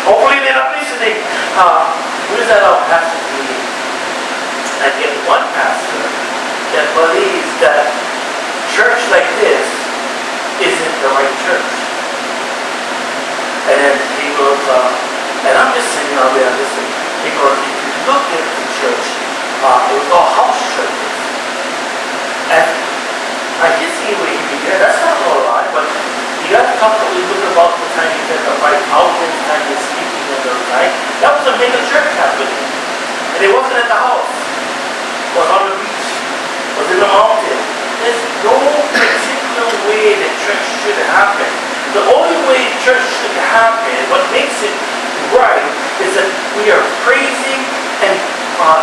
Hopefully they're not listening. Who is that our pastor meeting? I get one pastor that believes that church like this isn't the right church. And then he goes, and I'm just sitting out there listening. He goes, if you look at the church, it was all house churches. And I can see where he began. That's not all right, but you got to talk a little bit about the time he said the right thousands time he's speaking in those night. That was a mega church happening. And it wasn't at the house. It was on the beach. It was in the mountain. There's no particular way that church should happen. The only way church should happen, what makes it right, is that we are praising and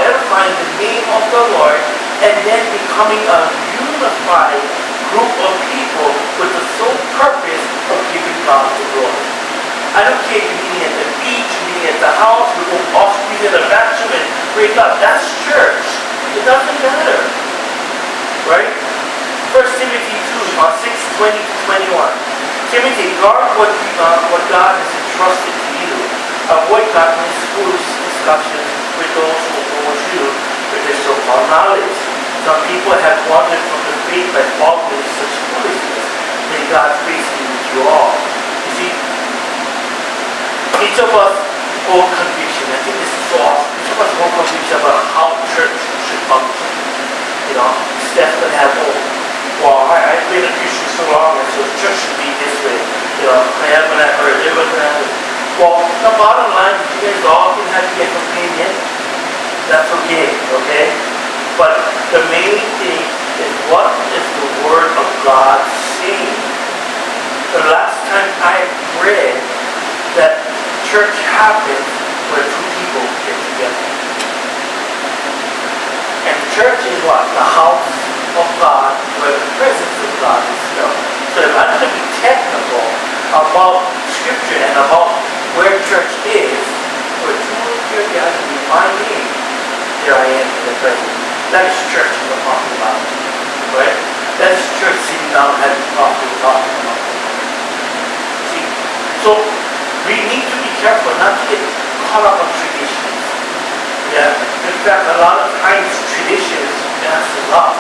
edifying the name of the Lord, and then becoming a unified group of people with the sole purpose of giving God the glory. I don't care if you're meeting at the beach, meeting at the house, we go off street in the bathroom and praise God. That's church. It doesn't matter. Right? 1 Timothy 2, 6:20-21. Timothy, guard what God has entrusted to you. Avoid godless, foolish discussions with those who oppose you with their so-called knowledge. Some people have wandered from the faith by following such foolishness. May God's grace be with you all. You see, each of us hold conviction. I think this is so awesome. Each of us hold conviction about how church should function. Steph can have I've been a Christian so long, and so church should be this way. I haven't heard it, well, the bottom line is you guys all can have different opinion. That's okay? But the main thing is, what is the Word of God saying? The last time I read that church happens where two people get together. And church is what? The house of God, where the presence of God is felt. So if I'm going to be technical about Scripture and about where church is, where two or three are gathered in my name, here I am in the presence. That is church we're talking about. Right? That is church sitting down having coffee talking about. See? So we need to be careful not to get caught up on traditions. Yeah? In fact, a lot of times traditions mess us up.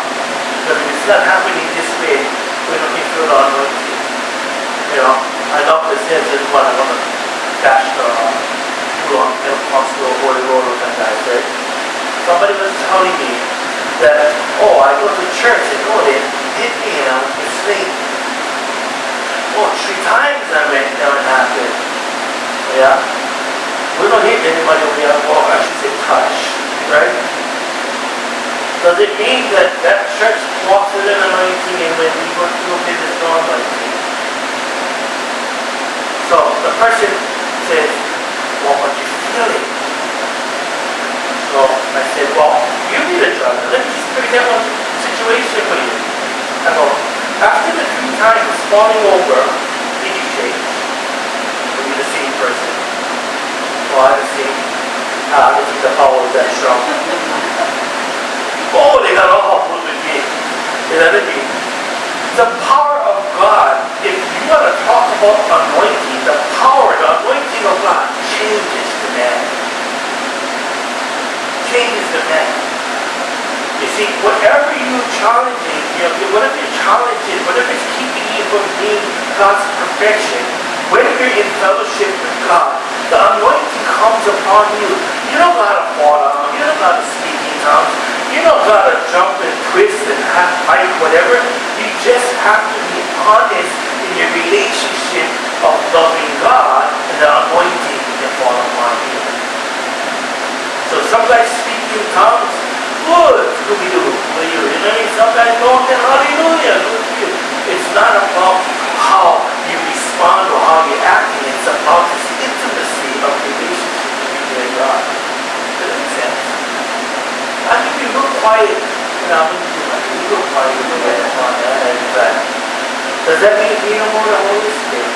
Because if it's not happening this way, we don't feel the anointing. I love this here, this is what I want to dash the Pentecostal Holy Roller and guys, right? Somebody was telling me that, I go to church and they hit me and I was asleep. 3 times I went down and happened. Yeah? We don't hit anybody when we have I should say touch, right? Does it mean that church walks with an anointing and when we go through it, there's no anointing? So the person says, but you feel it. So I said, you need a drug. Let me just present one situation for you. I go, after the 3 times falling over, did you change? Were you the same person? I the same. I don't think the power was that strong. They got all up with me. The power of God, if you want to talk about anointing, the anointing of God changes the man. Changes the man. You see, whatever you're challenging, whatever you're challenging, whatever is keeping you from being God's perfection, when you're in fellowship with God, the anointing comes upon you. You don't know how to fall down. You don't know how to speak in tongues. You don't know how to jump and twist and fight, whatever. You just have to be honest in in your relationship of loving God, and the anointing can fall upon you. So some guys speak in tongues, good, Scooby-Doo, for you. You know, some guys go and hallelujah, good for you. It's not about how you respond or how you're acting. It's about this intimacy of relationship between you and God. Does that make sense? I can be real quiet. Now, I can be real quiet on that. Does that mean we don't want the Holy Spirit?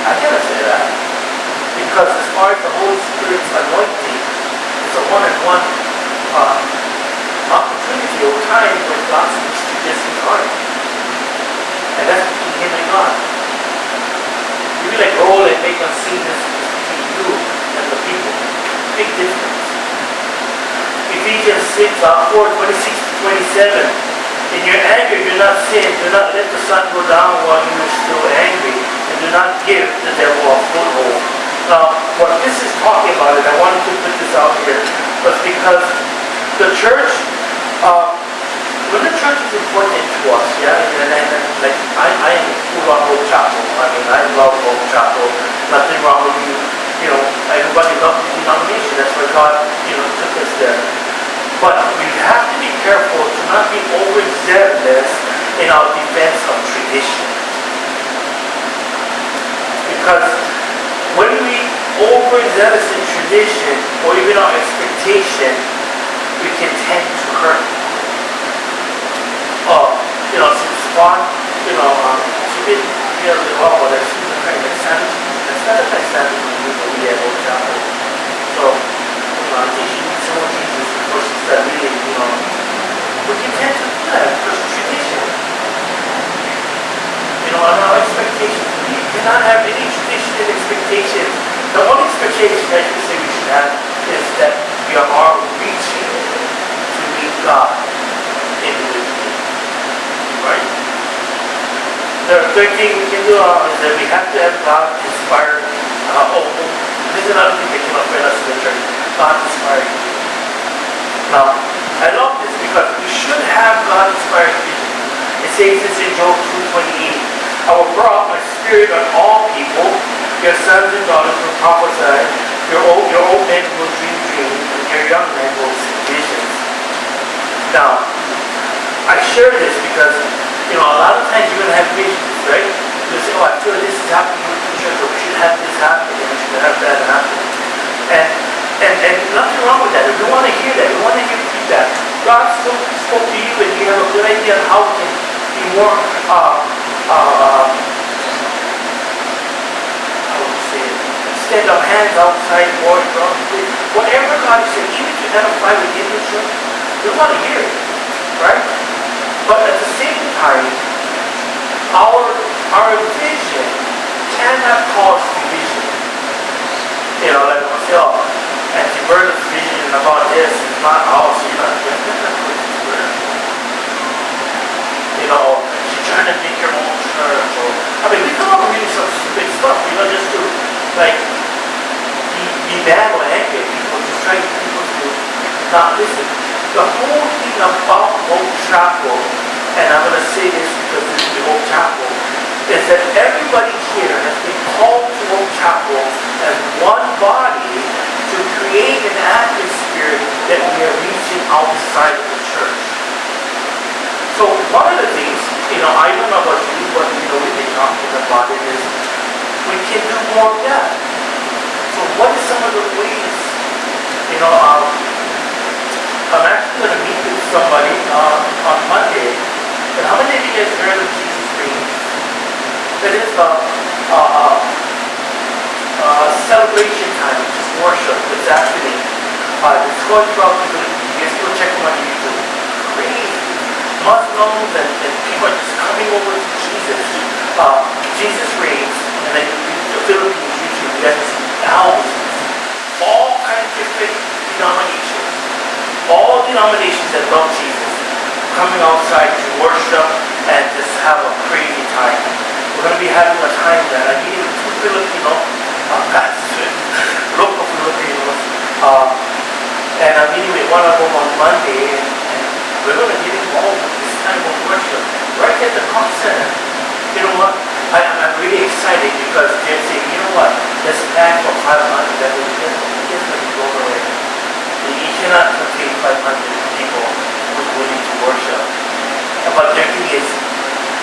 I cannot say that. Because as far as the Holy Spirit's anointing, it's a one-on-one opportunity over time when God speaks to just his heart. And that's between him and God. You be like roll and make us see this between you and the people. Big difference. Ephesians 6, 4:26-27. In your anger, do not sin. Do not let the sun go down while you are still angry. And do not give the devil a foothold. Now, what this is talking about, and I wanted to put this out here, was because the church, when the church is important to us, yeah, and like I am full on Hope Chapel. I mean, I love Hope Chapel. Nothing wrong with you. You know, everybody loves the denomination. That's why God, took us there. But we have to be careful to not be overzealous in our defense of tradition. Because when we overzealous in tradition or even our expectation, we can tend to hurt. Since Spawn, she didn't really well, but she's a kind of sanity. That's not a kind of sanity we have Old Chapel. So, I think she needs some more Jesus before she starts really, we can tend to do that because of tradition. And our expectations. We cannot have any tradition and expectations. The only expectation I should say we should have is that we are reaching to meet God individually. Right? The third thing we can do is that we have to have God inspired. This is another thing that came up with us in the church. God inspired you. Now, I love this because we should have God inspired vision. It says this in Job 2:28. I will pour out my spirit on all people. Your sons and daughters will prophesy. Your old men will dream dreams, and your young men will see visions. Now, I share this because, a lot of times you're going to have visions, right? You'll say, I feel this is happening in the church, or we should have this happen, and we should have that happen. And nothing wrong with that. If we want to hear that, we want to hear feedback. God spoke to you, and you have a good idea of how we can be more, extend our hands outside, more, whatever God said, even to identify within the church, we want to hear it, right? But at the same time, our vision cannot cause division. Like I say, Auntie Berta's vision about this is not ours. She's trying to make her own church. We come up with really some stupid stuff, just to be mad or angry at people, to try to get people to not listen. The whole thing about Hope Chapel, and I'm going to say this because this is the Hope Chapel, is that everybody here has been called to Hope Chapel as one body to create an atmosphere that we are reaching outside of the church. So one of the things, I don't know about you, but we've been talking about it, is we can do more of that. So what is some of the ways? I'm actually going to meet with somebody on Monday. And how many of you guys heard of Jesus Dreams? That is celebration time, which is worship. It's happening. It's going throughout the Philippines. You guys go check them on YouTube. Crazy. Muslims and people are just coming over to Jesus. Jesus reigns, and then the Philippines YouTube, you guys see thousands. All kinds of different denominations. All denominations that love Jesus coming outside to worship and just have a crazy time. We're going to be having a time that I mean two Filipino guys, local Filipinos, and I'm meeting with one of them on Monday, and we're going to get involved with this time of worship right at the Cox Center. you know what? I'm really excited because they're saying, you know what? Let's plan for 500 that will just going to go away. You cannot contain 500 people who's willing to worship. But their thing is,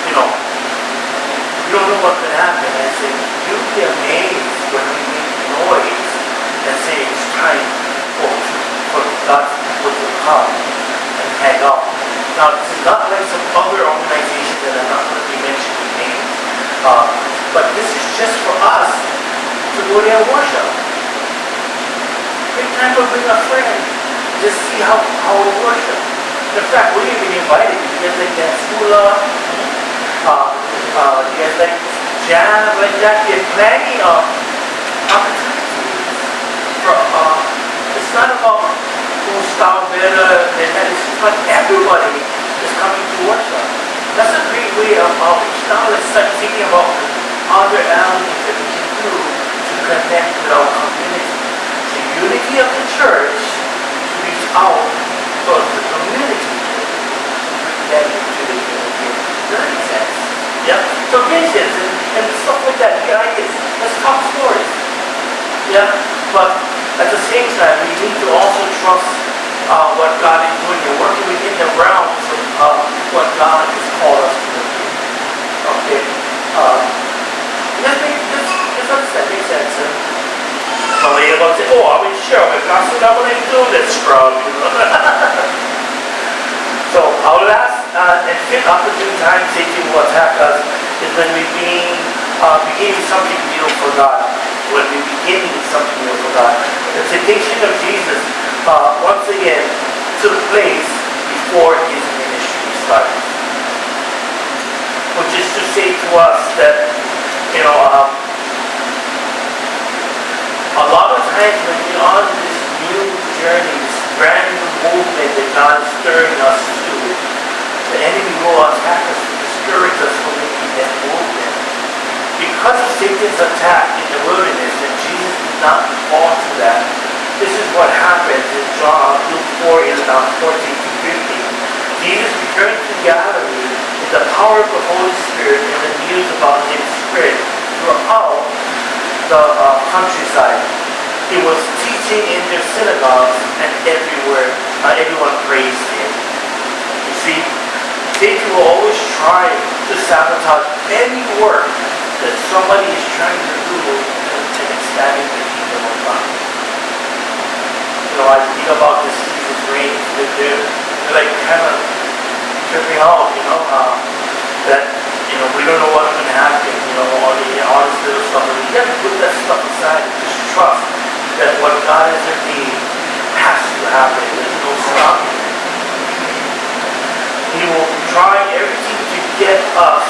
you know, you don't know what's going to happen. I say, you'll be amazed when we make noise and say it's time for God's people to come and hang out. Now, this is not like some other organizations that are not going to be mentioning names. But this is just for us to go there and worship. Every time we bring a friend, just see how we worship. In fact, we even invited you guys like dance hula, you guys like jam, like that. There are plenty of opportunities. It's not about who's down better than that. It's just about everybody is coming to worship. That's a great way of outreach. Now let's start thinking about other elements that we can do to connect with our community. The unity of the church to reach out to the community to bring them into the unity. Does that make sense? Yeah? So visions and stuff like that, the ideas. Let's talk stories. Yeah? But at the same time, we need to also trust what God is doing and working within the realms of what God has called us to do. Okay? Does that make sense? So you're going to say, oh, I mean, sure, but God's not going to do this from you. So our last and fifth opportune time Satan will attack us is when we beginning something new for God. When we beginning something new for God. The temptation of Jesus once again took place before his ministry started. Which is to say to us that, you know, a lot of times when we're on this new journey, this brand new movement that God is stirring us to, the enemy will attack us to discourage us from making that movement. Because of Satan's attack in the wilderness, and Jesus did not fall to that, this is what happens in Luke 4 in 14 to 15. Jesus returned to Galilee in the power of the Holy Spirit, and the news about him spread throughout the countryside. He was teaching in their synagogues, and everyone praised him. You see, Satan will always try to sabotage any work that somebody is trying to do in expanding the kingdom of God. You know, I think about this Jesus reign. They're like kind of tripping out, you know, that, you know, we don't know what's going to happen, you know, all this little stuff. But you have to put that stuff aside and just trust that what God has ordained has to happen. There's no stopping it. He will try everything to get us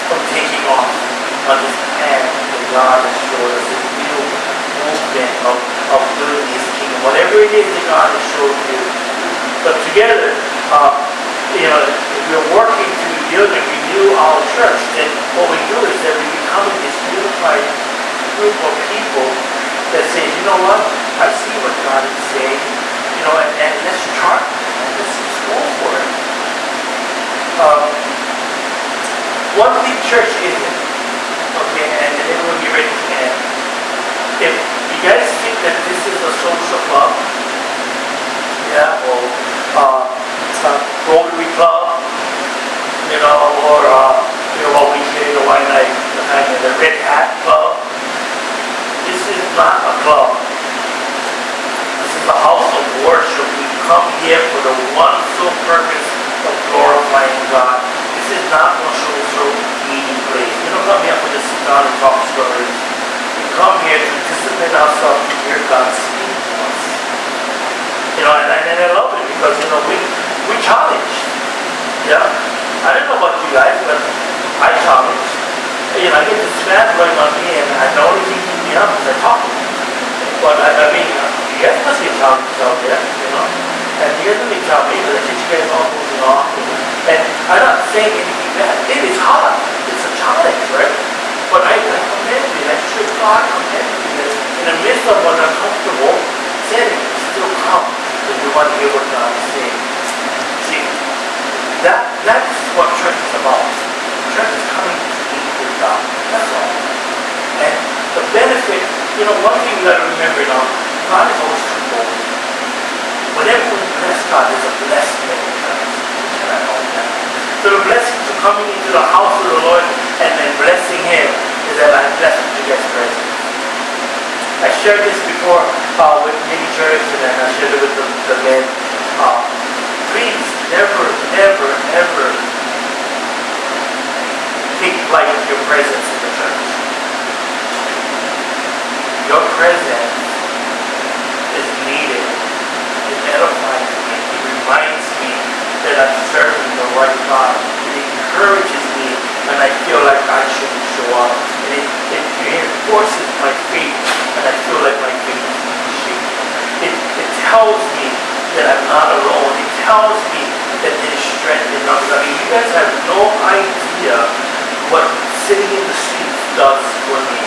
from taking off on this path that God has showed us, this new movement of building his kingdom. Whatever it is that God has showed you. But together, you know, if we're working to build and renew our church, then what we do is that we become this unified group of people that say, you know what, I see what God is saying, you know, and let's try, let's just go for it. One big church isn't, okay, and then we'll be ready to end. If you guys think that this is a social club, yeah, or Rotary Club, you know, or you know what we say in the Waianae, the Red Hat Club. This is not a club. This is a house of worship. We come here for the one sole purpose of glorifying God. This is not a social meeting place. We don't come here for just sit down and talk stories. We come here to discipline ourselves to hear God speak to us. You know, and I love it because, you know, we challenge. Yeah? I don't know about you guys, but I challenge. You know, I get this fan blowing on me, and the only thing keeping me up is I talk to you. But I mean, you guys must be challenges out there, you know. And you guys must be challenging, but I think you guys all moving on. And I'm not saying anything bad. It is hard. It's a challenge, right? But I commend you. I should God commend you that in the midst of an uncomfortable setting, still come because you want to hear what God is saying. See, that's what church is about. Church is coming one thing you gotta remember now, God is always twofold. Whenever we bless God, there's a blessing that He comes. And I know that. So the blessing to coming into the house of the Lord and then blessing Him is that I'm blessed with you guys' presence. I shared this before with many churches, and then I shared it with the men. Please never, ever, ever take light of your presence in the church. Your presence is needed. It edifies me. It reminds me that I'm serving the right God. It encourages me when I feel like I shouldn't show up. And it reinforces my faith and I feel like my faith is being shaken. It tells me that I'm not alone. It tells me that there's strength in numbers. I mean, you guys have no idea what sitting in the seats does for me.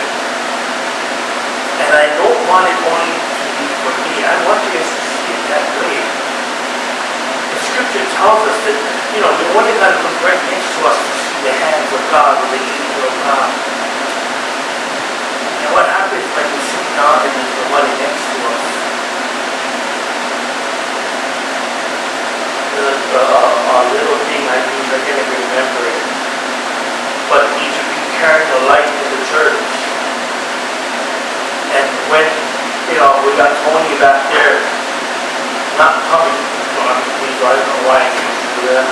And I don't want it only to be for me. I want you guys to see it that way. The scripture tells us that, we only got to look right next to us to see the hands of God or the angel of God. And what happens when we sit down and there's nobody next to us? A little thing I use, I can't even remember it. But we should be carrying the light in the church. And when, we got Tony back there, not coming, please, I don't know why I need to do that.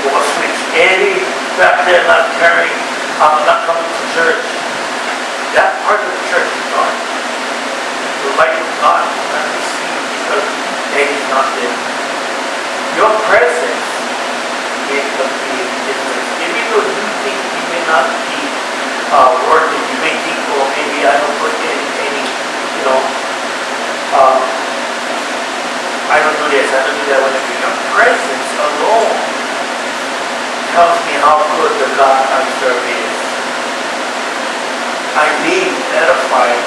Well, switch Eddie back there not coming to church. That part of the church is gone. The light of God is not received because Eddie's not there. Your presence makes a big difference. Even though you think you may not be working, you may think, well, maybe I don't put in any, I don't do this, I don't do that. Whenever your presence alone tells me how good the God I serve is. I leave edified,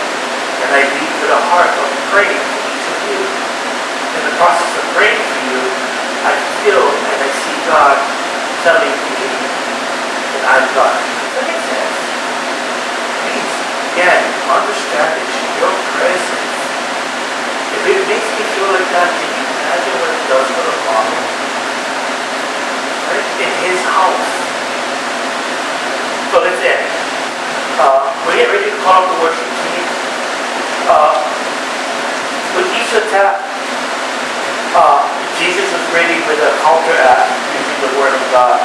and I leave with a heart of praying for each of you. In the process of praying for you, I feel and I see God telling me that I've got it. Does that make sense? Please, again, understand that your presence, if it makes me feel like that, can you imagine what it does for the Father? Right? In His house. So let's end. We get ready to call up the worship team. With each attack, Jesus was ready with a counteract using the Word of God.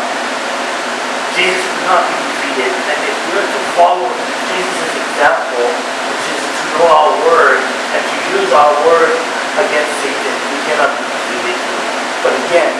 Jesus could not be defeated, and if we are to follow Jesus' example, which is to know our Word and to use our Word against Satan, we cannot be defeated. But again,